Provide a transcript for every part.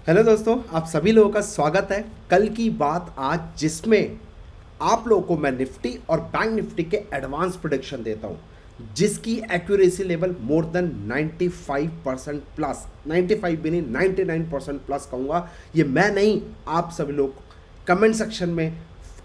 Hello दोस्तों, आप सभी लोगों का स्वागत है कल की बात आज, जिसमें आप लोगों को मैं निफ्टी और बैंक निफ्टी के एडवांस प्रोडिक्शन देता हूं, जिसकी accuracy level more than 95% plus, 95 भी नहीं 99% प्लस कहूँगा। ये मैं नहीं, आप सभी लोग कमेंट सेक्शन में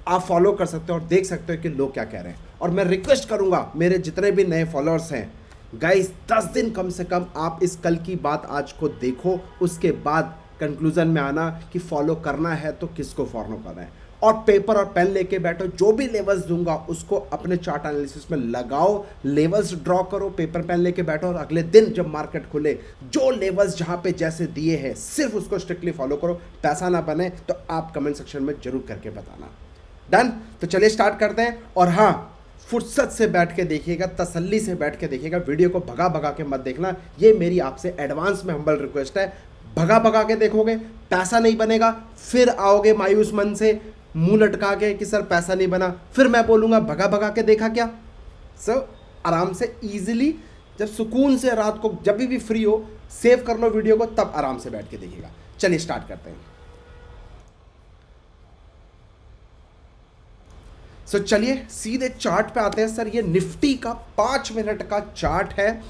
आप फॉलो कर सकते हो और देख सकते हो कि लोग क्या कह रहे हैं। और मैं रिक्वेस्ट करूँगा मेरे जितने भी नए फॉलोअर्स हैं, गाइस 10 दिन कम से कम आप इस कल की बात आज को देखो, उसके बाद कंक्लूजन में आना कि फॉलो करना है तो किसको फॉलो करना है। और पेपर और पेन लेके बैठो, जो भी लेवल्स दूंगा उसको अपने चार्ट एनालिसिस में लगाओ, लेवल्स ड्रॉ करो, पेपर पेन लेके बैठो और अगले दिन जब मार्केट खुले जो लेवल्स जहां पे जैसे दिए हैं सिर्फ उसको स्ट्रिक्टली फॉलो करो। पैसा ना बने तो आप कमेंट सेक्शन में जरूर करके बताना। डन? तो चलिए स्टार्ट करते हैं। और हाँ, फुर्सत से बैठ के देखिएगा, तसल्ली से बैठ के देखिएगा, वीडियो को भगा भगा के मत देखना। ये मेरी आपसे एडवांस में हम्बल रिक्वेस्ट है। भगा भगा के देखोगे पैसा नहीं बनेगा, फिर आओगे मायूस मन से मुंह लटका के कि सर पैसा नहीं बना, फिर मैं बोलूँगा भगा भगा के देखा क्या। सर आराम से इजीली, जब सुकून से रात को जब भी फ्री हो, सेव कर लो वीडियो को, तब आराम से बैठ के देखिएगा। चलिए स्टार्ट करते हैं। सो चलिए सीधे चार्ट पे आते हैं। सर ये निफ्टी का 5 मिनट का चार्ट है।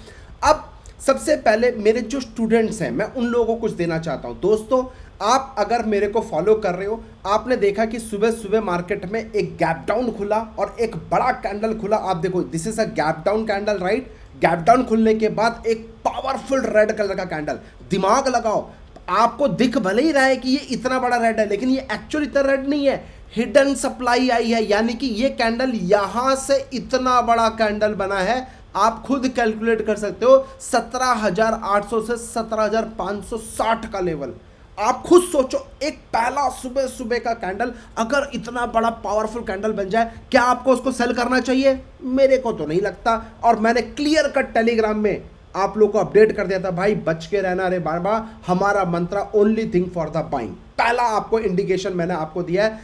अब सबसे पहले मेरे जो स्टूडेंट्स हैं, मैं उन लोगों को कुछ देना चाहता हूं। दोस्तों, आप अगर मेरे को फॉलो कर रहे हो, आपने देखा कि सुबह सुबह मार्केट में एक गैप डाउन खुला और एक बड़ा कैंडल खुला। आप देखो, this is a gap down candle, right. Gap down खुलने के बाद एक पावरफुल रेड कलर का कैंडल। दिमाग लगाओ, आपको दिख भले ही रहा है कि ये इतना बड़ा रेड है, लेकिन ये एक्चुअल इतना रेड नहीं है, हिडन सप्लाई आई है। यानी कि ये कैंडल यहां से इतना बड़ा कैंडल बना है, आप खुद कैलकुलेट कर सकते हो, 17,800 से 17,560 का लेवल। आप खुद सोचो, एक पहला सुबह सुबह का कैंडल अगर इतना बड़ा पावरफुल कैंडल बन जाए, क्या आपको उसको सेल करना चाहिए? मेरे को तो नहीं लगता। और मैंने क्लियर कट टेलीग्राम में आप लोग को अपडेट कर दिया था, भाई बच के रहना रे बाबा, हमारा मंत्र only think for the buying. पहला आपको इंडिकेशन मैंने आपको दिया है,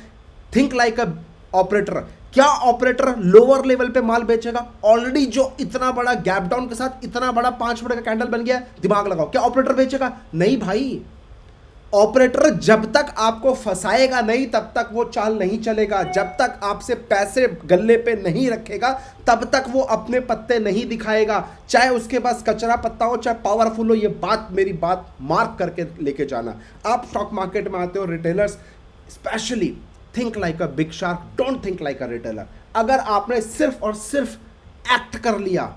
थिंक लाइक अ ऑपरेटर। क्या ऑपरेटर लोअर लेवल पे माल बेचेगा? ऑलरेडी जो इतना बड़ा गैप डाउन के साथ इतना बड़ा 5 मिनट का कैंडल बन गया, दिमाग लगाओ, क्या ऑपरेटर बेचेगा? नहीं भाई। ऑपरेटर जब तक आपको फंसाएगा नहीं, तब तक वो चाल नहीं चलेगा। जब तक आपसे पैसे गल्ले पे नहीं रखेगा, तब तक वो अपने पत्ते नहीं दिखाएगा, चाहे उसके पास कचरा पत्ता हो, चाहे पावरफुल हो। ये बात, मेरी बात मार्क करके लेके जाना। आप स्टॉक मार्केट में आते हो, retailers specially, think like a big shark, don't think like a retailer. अगर आपने सिर्फ और सिर्फ एक्ट कर लिया,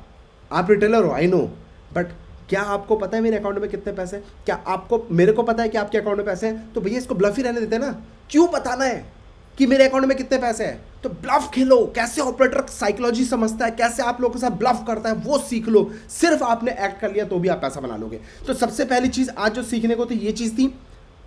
आप रिटेलर हो आई नो, बट क्या आपको पता है मेरे अकाउंट में कितने पैसे? क्या आपको, मेरे को पता है कि आपके अकाउंट में पैसे हैं? तो भैया इसको ब्लफ ही रहने देते ना, क्यों बताना है कि मेरे अकाउंट में कितने पैसे हैं? तो ब्लफ खेलो, कैसे ऑपरेटर साइकोलॉजी समझता है, कैसे आप लोगों के साथ ब्लफ करता है, वो सीख लो। सिर्फ आपने एक्ट कर लिया तो भी आप पैसा बना लोगे। तो सबसे पहली चीज आज जो सीखने को थी, ये चीज थी।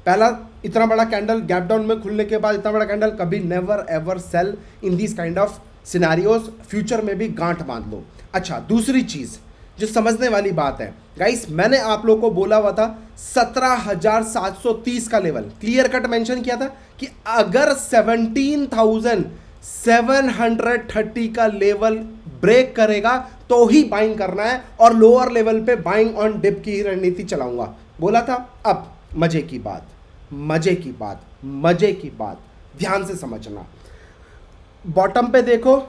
पहला, इतना बड़ा कैंडल गैप डाउन में खुलने के बाद इतना बड़ा कैंडल, कभी never ever sell in this kind of scenarios. Future में भी गांठ बांध लो। अच्छा, दूसरी चीज जो समझने वाली बात है गाइस, मैंने आप लोगों को बोला हुआ था 17,730 का लेवल, क्लियर कट मेंशन किया था कि अगर 17,730 का लेवल ब्रेक करेगा तो ही बाइंग करना है, और लोअर लेवल पे बाइंग ऑन डिप की ही रणनीति चलाऊंगा, बोला था। अब मजे की बात, मजे की बात, मजे की बात, ध्यान से समझना। बॉटम पे देखो,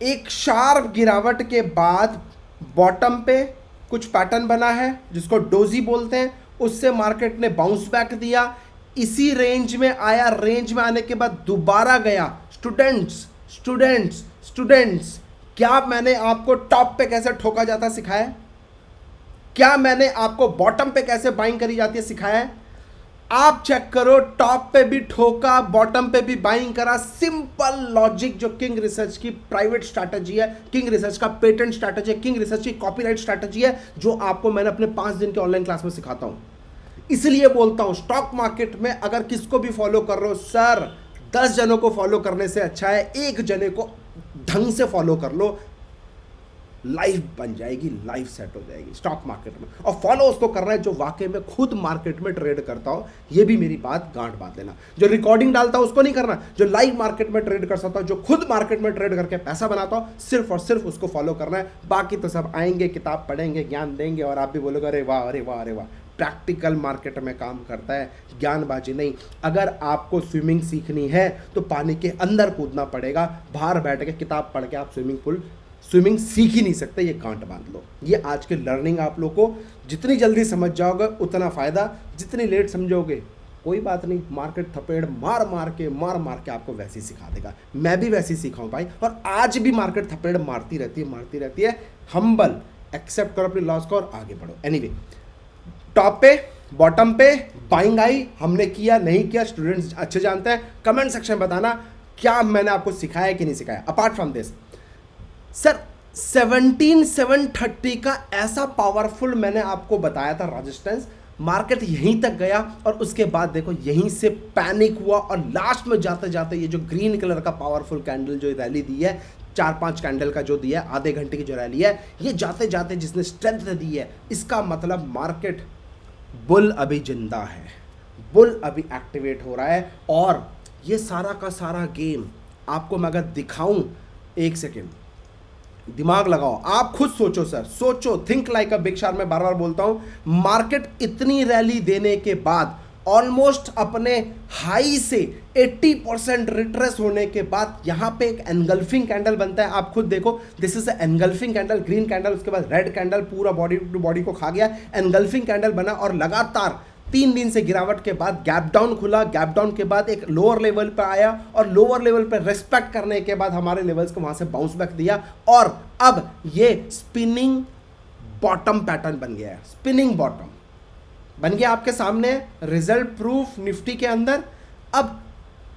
एक शार्प गिरावट के बाद बॉटम पे कुछ पैटर्न बना है जिसको डोजी बोलते हैं, उससे मार्केट ने बाउंस बैक दिया, इसी रेंज में आया, रेंज में आने के बाद दोबारा गया। स्टूडेंट्स स्टूडेंट्स स्टूडेंट्स, क्या मैंने आपको टॉप पे कैसे ठोका जाता सिखाया? क्या मैंने आपको बॉटम पे कैसे बाइंग करी जाती है सिखाया है? आप चेक करो, टॉप पे भी ठोका, बॉटम पे भी बाइंग करा। सिंपल लॉजिक जो किंग रिसर्च की प्राइवेट स्ट्रैटेजी है, किंग रिसर्च का पेटेंट स्ट्रैटेजी है, किंग रिसर्च की कॉपीराइट स्ट्रैटेजी है, जो आपको मैंने अपने 5 दिन के ऑनलाइन क्लास में सिखाता हूं। इसलिए बोलता हूं, स्टॉक मार्केट में अगर किसको भी फॉलो कर रहे हो, सर 10 जनों को फॉलो करने से अच्छा है एक जने को ढंग से फॉलो कर लो, लाइफ बन जाएगी, लाइफ सेट हो जाएगी स्टॉक मार्केट में। और फॉलो उसको करना है जो वाकई में खुद मार्केट में ट्रेड करता हो। ये भी मेरी बात गांठ बांध लेना। जो रिकॉर्डिंग डालता हो उसको नहीं करना, जो लाइव मार्केट में ट्रेड कर सकता हो, जो खुद मार्केट में ट्रेड करके पैसा बनाता हो, सिर्फ और सिर्फ उसको फॉलो करना है। बाकी तो सब आएंगे, किताब पढ़ेंगे, ज्ञान देंगे, और आप भी बोलोगे अरे वाह अरे वाह अरे वाह। प्रैक्टिकल मार्केट में काम करता है, ज्ञानबाजी नहीं। अगर आपको स्विमिंग सीखनी है तो पानी के अंदर कूदना पड़ेगा, बाहर बैठ के किताब पढ़ के आप स्विमिंग सीख ही नहीं सकते, ये गांठ बांध लो। ये आज की लर्निंग आप लोग को जितनी जल्दी समझ जाओगे उतना फ़ायदा, जितनी लेट समझोगे कोई बात नहीं, मार्केट थपेड़ मार मार के आपको वैसे ही सिखा देगा। मैं भी वैसे ही सीखा हूँ भाई, और आज भी मार्केट थपेड़ मारती रहती है। हम्बल, एक्सेप्ट करो अपनी लॉस को और आगे बढ़ो। एनीवे, टॉप पे बॉटम पे बाइंग आई, हमने किया नहीं किया स्टूडेंट्स अच्छे जानते हैं। कमेंट सेक्शन में बताना क्या मैंने आपको सिखाया कि नहीं सिखाया। अपार्ट फ्रॉम दिस सर, 17,730 का ऐसा पावरफुल मैंने आपको बताया था रेजिस्टेंस, मार्केट यहीं तक गया और उसके बाद देखो यहीं से पैनिक हुआ और लास्ट में जाते जाते ये जो ग्रीन कलर का पावरफुल कैंडल जो रैली दी है, 4-5 कैंडल का जो दिया है, आधे घंटे की जो रैली है, ये जाते जाते जिसने स्ट्रेंथ दी है, इसका मतलब मार्केट बुल अभी जिंदा है, बुल अभी एक्टिवेट हो रहा है। और ये सारा का सारा गेम आपको मैं अगर दिखाऊं, एक सेकेंड दिमाग लगाओ, आप खुद सोचो सर, सोचो, think like a big shark. मैं बार बार बोलता हूं, मार्केट इतनी रैली देने के बाद ऑलमोस्ट अपने हाई से 80% रिट्रेस होने के बाद यहां पे एक एनगल्फिंग कैंडल बनता है। आप खुद देखो, this is engulfing candle, green candle, उसके बाद रेड कैंडल पूरा बॉडी टू बॉडी को खा गया, एनगल्फिंग कैंडल बना और लगातार 3 दिन से गिरावट के बाद गैप डाउन खुला, गैप डाउन के बाद एक लोअर लेवल पे आया और लोअर लेवल पे रेस्पेक्ट करने के बाद हमारे लेवल्स को वहां से बाउंस बैक दिया और अब ये स्पिनिंग बॉटम पैटर्न बन गया है। स्पिनिंग बॉटम बन गया आपके सामने, रिजल्ट प्रूफ निफ्टी के अंदर। अब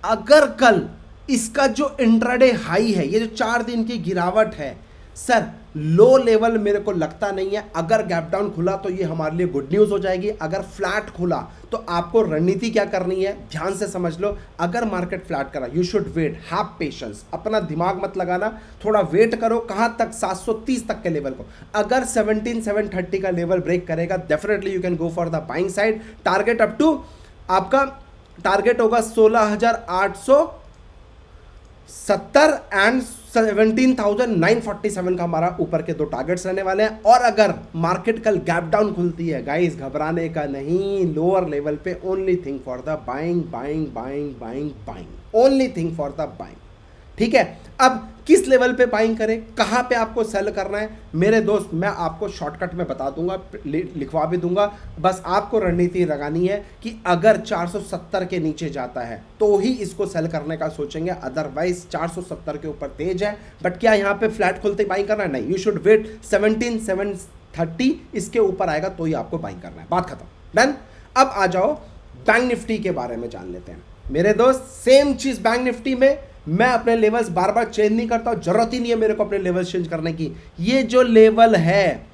अगर कल इसका जो इंट्राडे हाई है, ये जो 4 दिन की गिरावट है सर, लो लेवल मेरे को लगता नहीं है। अगर गैप डाउन खुला तो ये हमारे लिए गुड न्यूज़ हो जाएगी, अगर फ्लैट खुला तो आपको रणनीति क्या करनी है ध्यान से समझ लो। अगर मार्केट फ्लैट करा, you should wait, have patience, अपना दिमाग मत लगाना, थोड़ा वेट करो। कहाँ तक? 730 तक के लेवल को। अगर 17,730 का लेवल ब्रेक करेगा, definitely you can go for the buying side. Target up to, आपका टारगेट होगा 16,870 एंड 17,947 का हमारा ऊपर के 2 टारगेट्स रहने वाले हैं। और अगर मार्केट कल गैप डाउन खुलती है, गाइस घबराने का नहीं, लोअर लेवल पे only thing for the buying, buying, buying, buying, buying, only thing for the buying. ठीक है, अब किस लेवल पे बाइंग करें, कहां पे आपको सेल करना है, मेरे दोस्त मैं आपको शॉर्टकट में बता दूंगा, लिखवा भी दूंगा। बस आपको रणनीति लगानी है कि अगर 470 के नीचे जाता है तो ही इसको सेल करने का सोचेंगे, अदरवाइज 470 के ऊपर तेज है। बट क्या यहां पे फ्लैट खुलते बाइंग करना है? नहीं, यू शुड वेट 17,730 इसके ऊपर आएगा तो ही आपको बाइंग करना है। बात खत्म, डन। अब आ जाओ बैंक निफ्टी के बारे में जान लेते हैं मेरे दोस्त। सेम चीज बैंक निफ्टी में, मैं अपने लेवल्स बार बार चेंज नहीं करता हूं, जरूरत ही नहीं है मेरे को अपने लेवल्स चेंज करने की। ये जो लेवल है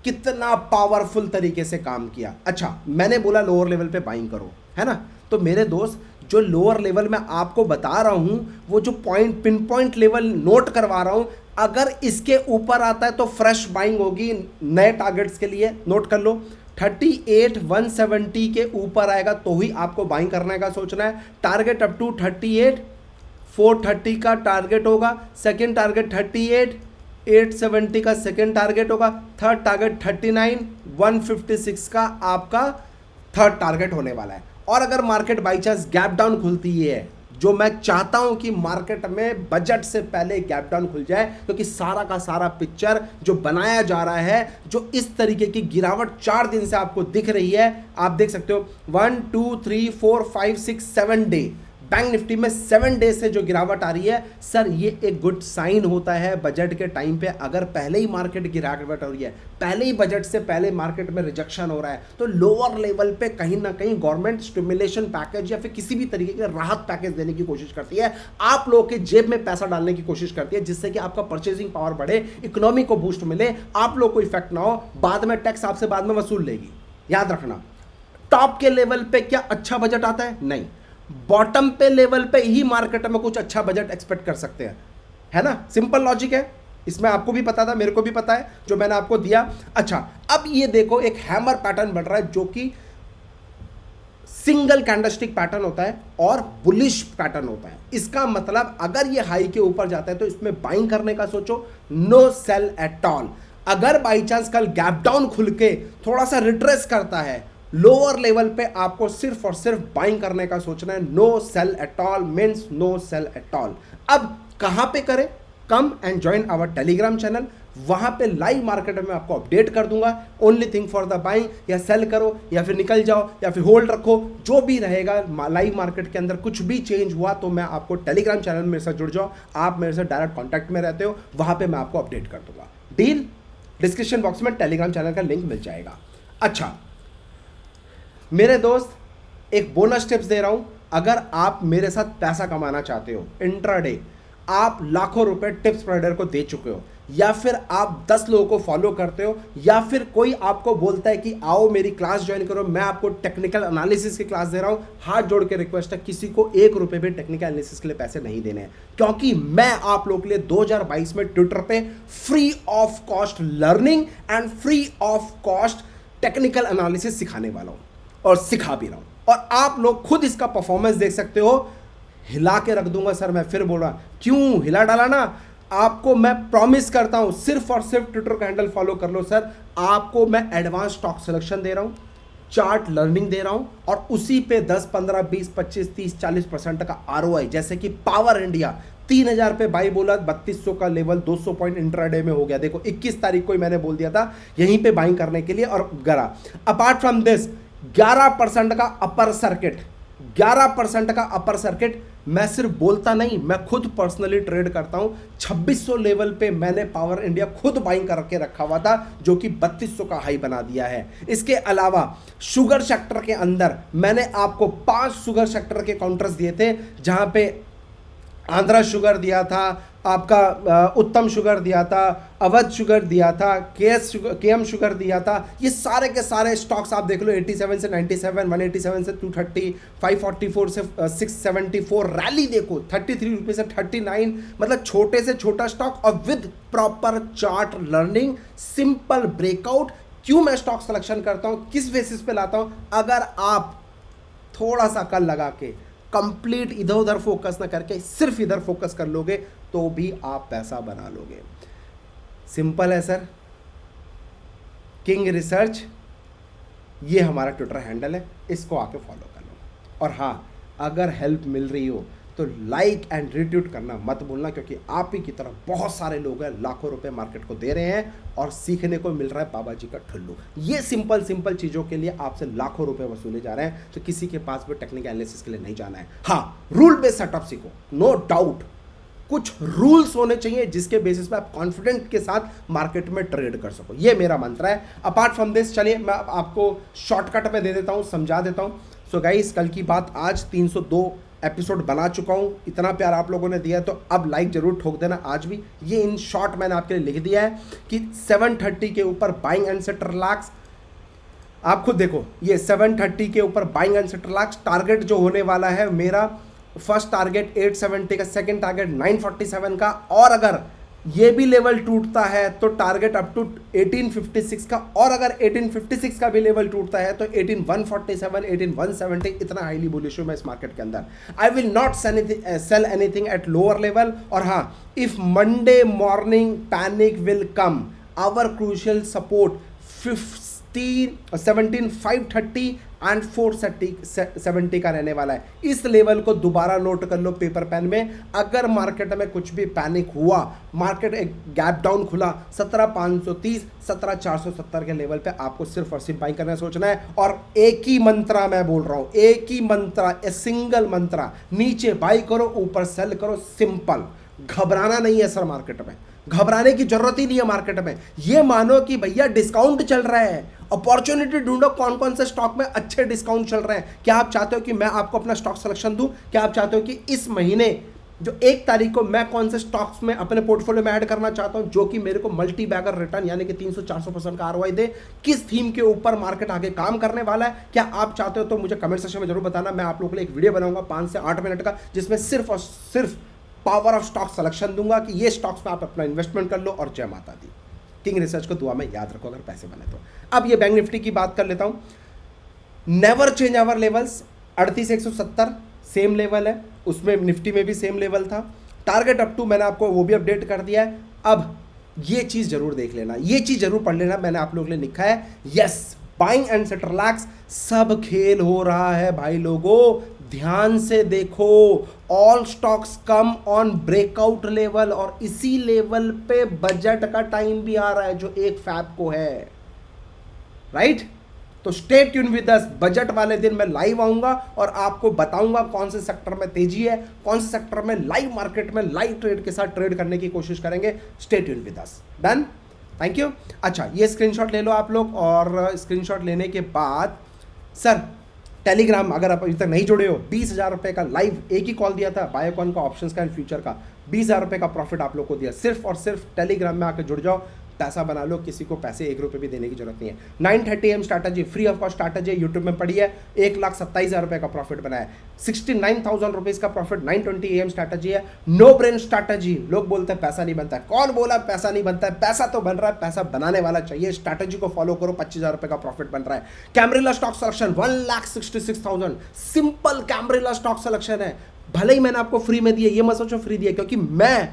कितना पावरफुल तरीके से काम किया। अच्छा, मैंने बोला लोअर लेवल पे बाइंग करो, है ना? तो मेरे दोस्त जो लोअर लेवल में आपको बता रहा हूं, वो जो point, pin point level note करवा रहा हूं, अगर इसके ऊपर आता है तो फ्रेश बाइंग होगी नए टारगेट्स के लिए। नोट कर लो, 38,170 के ऊपर आएगा तो ही आपको बाइंग करने का सोचना है। टारगेट अप टू 38,430 का टारगेट होगा, सेकेंड टारगेट 38,870 का सेकेंड टारगेट होगा, थर्ड टारगेट 39,156 का आपका थर्ड टारगेट होने वाला है। और अगर market by chance gap down खुलती है, जो मैं चाहता हूं कि मार्केट में बजट से पहले गैप डाउन खुल जाए, क्योंकि सारा का सारा पिक्चर जो बनाया जा रहा है, जो इस तरीके की गिरावट 4 दिन से आपको दिख रही है, आप देख सकते हो 1 2 3 4 5 6 7 डे बैंक निफ्टी में 7 डे से जो गिरावट आ रही है सर, ये एक गुड साइन होता है बजट के टाइम पे। अगर पहले ही मार्केट गिरावट हो रही है, पहले ही बजट से पहले मार्केट में रिजेक्शन हो रहा है, तो लोअर लेवल पे कहीं ना कहीं गवर्नमेंट स्टिमुलेशन पैकेज या फिर किसी भी तरीके के राहत पैकेज देने की कोशिश करती है, आप लोगों के जेब में पैसा डालने की कोशिश करती है, जिससे कि आपका परचेसिंग पावर बढ़े, इकोनॉमी को बूस्ट मिले, आप लोग को इफेक्ट ना हो। बाद में टैक्स आपसे बाद में वसूल लेगी, याद रखना। टॉप के लेवल पे क्या अच्छा बजट आता है? नहीं। बॉटम पे लेवल पे ही मार्केट में कुछ अच्छा बजट एक्सपेक्ट कर सकते हैं, है ना? सिंपल लॉजिक है, इसमें आपको भी पता था, मेरे को भी पता है, जो मैंने आपको दिया। अच्छा, अब ये देखो एक हैमर पैटर्न बन रहा है, जो कि सिंगल कैंडलस्टिक पैटर्न होता है और बुलिश पैटर्न होता है। इसका मतलब अगर ये हाई के ऊपर जाता है तो इसमें बाइंग करने का सोचो, नो सेल एट ऑल। अगर बाई चांस कल गैप डाउन खुल के थोड़ा सा रिट्रेस करता है लोअर लेवल पे आपको सिर्फ और सिर्फ बाइंग करने का सोचना है, no sell at all means no sell at all. अब कहां पे करें? Come and join our Telegram channel, वहां पे लाइव मार्केट में आपको अपडेट कर दूंगा। Only thing for the buying, या सेल करो या फिर निकल जाओ या फिर होल्ड रखो, जो भी रहेगा लाइव मार्केट के अंदर कुछ भी चेंज हुआ तो मैं आपको टेलीग्राम चैनल में मेरे साथ जुड़ जाओ, आप मेरे साथ डायरेक्ट कॉन्टैक्ट में रहते हो, वहां पे मैं आपको अपडेट कर दूंगा। डील? डिस्क्रिप्शन बॉक्स में टेलीग्राम चैनल का लिंक मिल जाएगा। अच्छा मेरे दोस्त, एक बोनस टिप्स दे रहा हूं। अगर आप मेरे साथ पैसा कमाना चाहते हो इंट्राडे, आप लाखों रुपए टिप्स प्रोवाइडर को दे चुके हो, या फिर आप 10 लोगों को फॉलो करते हो, या फिर कोई आपको बोलता है कि आओ मेरी क्लास ज्वाइन करो, मैं आपको टेक्निकल एनालिसिस की क्लास दे रहा हूं, हाथ जोड़ के रिक्वेस्ट है, किसी को 1 रुपए भी टेक्निकल एनालिसिस के लिए पैसे नहीं देने हैं, क्योंकि मैं आप लोगों के लिए 2022 में ट्विटर पे free of cost learning and free of cost technical analysis सिखाने वाला हूं और सिखा भी रहा हूं, और आप लोग खुद इसका परफॉर्मेंस देख सकते हो। हिला के रख दूंगा सर, मैं फिर बोल रहा, क्यों हिला डाला ना? आपको मैं प्रॉमिस करता हूं, सिर्फ और सिर्फ ट्विटर का हैंडल फॉलो कर लो सर, आपको मैं एडवांस स्टॉक सिलेक्शन दे रहा हूं, चार्ट लर्निंग दे रहा हूं, और उसी पे 10, 15, 20, 25, 30, 40% का आरओआई। जैसे कि पावर इंडिया 3000 पे बाई बोला, 3200 का लेवल 200 पॉइंट इंट्राडे में हो गया। देखो 21 तारीख को ही मैंने बोल दिया था यहीं पे बाइंग करने के लिए, और गरा। अपार्ट फ्रॉम दिस 11% का अपर सर्किट, 11% का अपर सर्किट मैं सिर्फ बोलता नहीं, मैं खुद पर्सनली ट्रेड करता हूं। 2600 लेवल पे मैंने पावर इंडिया खुद बाइंग करके रखा हुआ था, जो कि 3200 का हाई बना दिया है। इसके अलावा शुगर सेक्टर के अंदर मैंने आपको 5 शुगर सेक्टर के काउंटर्स दिए थे, जहां पे आंध्रा शुगर दिया था, आपका उत्तम शुगर दिया था, अवध शुगर दिया था, केएम शुगर दिया था। ये सारे के सारे स्टॉक्स आप देख लो, 87 से 97, 187 से 230, 544 से 674, रैली देखो 33 रुपये से 39, मतलब छोटे से छोटा स्टॉक और with proper chart learning, simple breakout. क्यों मैं स्टॉक सिलेक्शन करता हूँ, किस बेसिस पे लाता हूँ? अगर आप थोड़ा सा कल लगा के कंप्लीट इधर उधर फोकस ना करके सिर्फ इधर फोकस कर लोगे तो भी आप पैसा बना लोगे। सिंपल है सर। किंग रिसर्च, ये हमारा ट्विटर हैंडल है, इसको आके फॉलो कर लो। और हाँ, अगर हेल्प मिल रही हो तो लाइक एंड रिट्वीट करना मत भूलना, क्योंकि आप ही की तरह बहुत सारे लोग हैं, लाखों रुपए मार्केट को दे रहे हैं और सीखने को मिल रहा है बाबा जी का ठुल्लू। ये सिंपल सिंपल चीज़ों के लिए आपसे लाखों रुपए वसूले जा रहे हैं, तो किसी के पास भी टेक्निकल एनालिसिस के लिए नहीं जाना है। हाँ, रूल बेस्ड सेटअप सीखो, नो डाउट। कुछ रूल्स होने चाहिए जिसके बेसिस पे आप कॉन्फिडेंट के साथ मार्केट में ट्रेड कर सको, ये मेरा मंत्र है। अपार्ट फ्रॉम दिस, चलिए मैं आपको शॉर्टकट में दे देता हूँ, समझा देता हूँ। सो गाइस, कल की बात, आज 302 एपिसोड बना चुका हूँ, इतना प्यार आप लोगों ने दिया है, तो अब लाइक जरूर ठोक देना आज भी। ये इन शॉर्ट मैंने आपके लिए लिख दिया है कि 730 के ऊपर बाइंग एंड सेट रिलैक्स। आप खुद देखो, ये 730 के ऊपर buying and set relax. Target जो होने वाला है मेरा, फर्स्ट टारगेट 870 का, सेकंड टारगेट 947 का, और अगर ये भी लेवल टूटता है तो टारगेट अप टू 1856 का, और अगर 1856 का भी लेवल टूटता है तो 18147, 18170। इतना हाईली बुलिश हूं मैं इस मार्केट के अंदर। I will not sell anything at lower level. और हाँ, if Monday morning panic will come, our crucial support 17530 and 470 का रहने वाला है। इस लेवल को दोबारा नोट कर लो पेपर पेन में। अगर मार्केट में कुछ भी पैनिक हुआ, मार्केट एक गैप डाउन खुला 17530, 17470 के लेवल पे आपको सिर्फ और सिर्फ बाइंग करना सोचना है। और एक ही मंत्रा मैं बोल रहा हूं, एक ही मंत्रा, ए सिंगल मंत्रा, नीचे बाई करो, ऊपर सेल करो, सिंपल। घबराना नहीं है सर, मार्केट में घबराने की जरूरत ही नहीं है। मार्केट में ये मानो कि भैया डिस्काउंट चल रहा है, अपॉर्चुनिटी ढूंढो कौन कौन से स्टॉक में अच्छे डिस्काउंट चल रहे हैं। क्या आप चाहते हो कि मैं आपको अपना स्टॉक सिलेक्शन दूं? क्या आप चाहते हो कि इस महीने जो 1 तारीख को मैं कौन से स्टॉक्स में अपने पोर्टफोलियो में ऐड करना चाहता हूं, जो कि मेरे को मल्टी बैगर रिटर्न यानी कि 300-400% का आरओआई दे? किस थीम के ऊपर मार्केट आगे काम करने वाला है? क्या आप चाहते हो तो मुझे कमेंट सेक्शन में जरूर बताना। मैं आप लोगों के लिए एक वीडियो बनाऊंगा 5 से 8 मिनट का, जिसमें सिर्फ और सिर्फ पावर ऑफ स्टॉक सिलेक्शन दूंगा कि ये स्टॉक्स में आप अपना इन्वेस्टमेंट कर लो। और जय माता दी। किंग रिसर्च को दुआ में याद रखो अगर पैसे बने तो। अब ये बैंक निफ्टी की बात कर लेता हूं। Never change our levels, 38,170 same level है, उसमें निफ्टी में भी सेम लेवल था। टारगेट अप टू मैंने आपको वो भी अपडेट कर दिया है। अब ये चीज जरूर देख लेना, ये चीज जरूर पढ़ लेना, मैंने आप लोगों के लिए लिखा है। Yes, buying and set relax, सब खेल हो रहा है भाई लोगों, ध्यान से देखो। All stocks come on breakout level, और इसी लेवल पे बजट का टाइम भी आ रहा है जो 1 फैब को है, राइट? तो stay tune with us, budget वाले दिन मैं लाइव आऊंगा और आपको बताऊंगा कौन से सेक्टर में तेजी है, कौन से सेक्टर में लाइव मार्केट में लाइव ट्रेड के साथ ट्रेड करने की कोशिश करेंगे। Stay tune with us, done, thank you. अच्छा, ये स्क्रीनशॉट ले लो आप लोग, और स्क्रीनशॉट लेने के बाद सर टेलीग्राम अगर आप अभी तक नहीं जुड़े हो, 20,000 रुपये का लाइव एक ही कॉल दिया था, बायोकॉन का, ऑप्शंस का एंड फ्यूचर का, 20,000 रुपये का प्रॉफिट आप लोग को दिया। सिर्फ और सिर्फ टेलीग्राम में आकर जुड़ जाओ, पैसा बना लो, किसी को पैसे 1 रुपये भी देने की जरूरत नहीं है। 9:30 AM strategy, free of cost strategy, YouTube में पड़ी है, 1,27,000 रुपये का प्रॉफिट बनाया है। 69,000 रुपीज़ का प्रॉफिट 9:20 AM स्ट्रैटेजी है। नो ब्रेन स्ट्रैटेजी, लोग बोलते हैं पैसा नहीं बनता है, कौन बोला पैसा नहीं बनता है? पैसा तो बन रहा है, पैसा बनाने वाला चाहिए, स्ट्रैटेजी को फॉलो करो, 25,000 रुपये का प्रॉफिट बन रहा है। Camarilla stock selection 1,66,000, simple camarilla stock selection है। भले ही मैंने आपको फ्री में दिया, ये मत सोचो फ्री दिया, क्योंकि मैं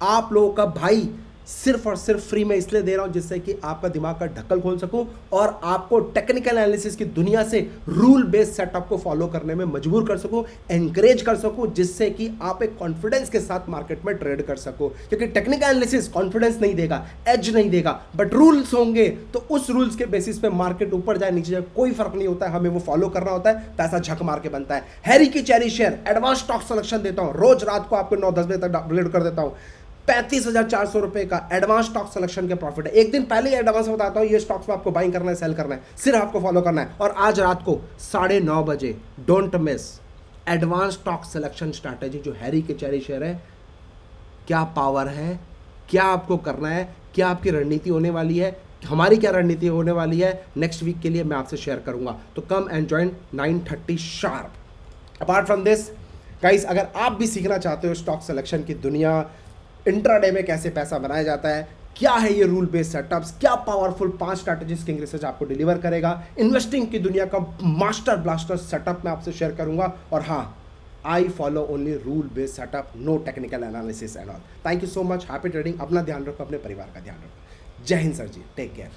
आप लोगों का भाई सिर्फ और सिर्फ फ्री में इसलिए दे रहा हूं जिससे कि आपका दिमाग का ढक्कन खोल सकूं और आपको टेक्निकल एनालिसिस की दुनिया से रूल बेस्ड सेटअप को फॉलो करने में मजबूर कर सकूं, एनकरेज कर सकूं, जिससे कि आप एक कॉन्फिडेंस के साथ मार्केट में ट्रेड कर सको। क्योंकि टेक्निकल एनालिसिस कॉन्फिडेंस नहीं देगा, एज नहीं देगा, बट रूल्स होंगे तो उस रूल्स के बेसिस पे मार्केट ऊपर जाए नीचे जाए कोई फर्क नहीं होता है, हमें वो फॉलो करना होता है, पैसा झक मार के बनता है। हैरी की cherry share advance stock selection देता हूं, रोज रात को आपको 9-10 बजे तक अपलोड कर देता हूं। 35,400 रुपए का एडवांस स्टॉक सिलेक्शन के प्रॉफिट है। एक दिन पहले ही एडवांस बताता हूं, ये स्टॉक्स में आपको बाइंग करना है, सेल करना है, सिर्फ आपको फॉलो करना है। और आज रात को 9:30 बजे don't miss advance stock selection strategy, जो हैरी के चेरी शेयर है। क्या पावर है, क्या आपको करना है, क्या आपकी रणनीति होने वाली है, हमारी क्या रणनीति होने वाली है, नेक्स्ट वीक के लिए मैं आपसे शेयर करूंगा। तो कम and join 9:30 sharp. Apart from this guys, अगर आप भी सीखना चाहते हो स्टॉक सिलेक्शन की दुनिया, इंट्राडे में कैसे पैसा बनाया जाता है, क्या है ये रूल बेस्ड सेटअप्स, क्या पावरफुल 5 स्ट्रैटेजीज किंग रिसर्च आपको डिलीवर करेगा, इन्वेस्टिंग की दुनिया का मास्टर ब्लास्टर सेटअप मैं आपसे शेयर करूंगा। और हाँ, I follow only rule based setup, no technical analysis and all. Thank you so much, happy trading. अपना ध्यान रखो, अपने परिवार का ध्यान रखो। जय हिंद सर जी, टेक केयर।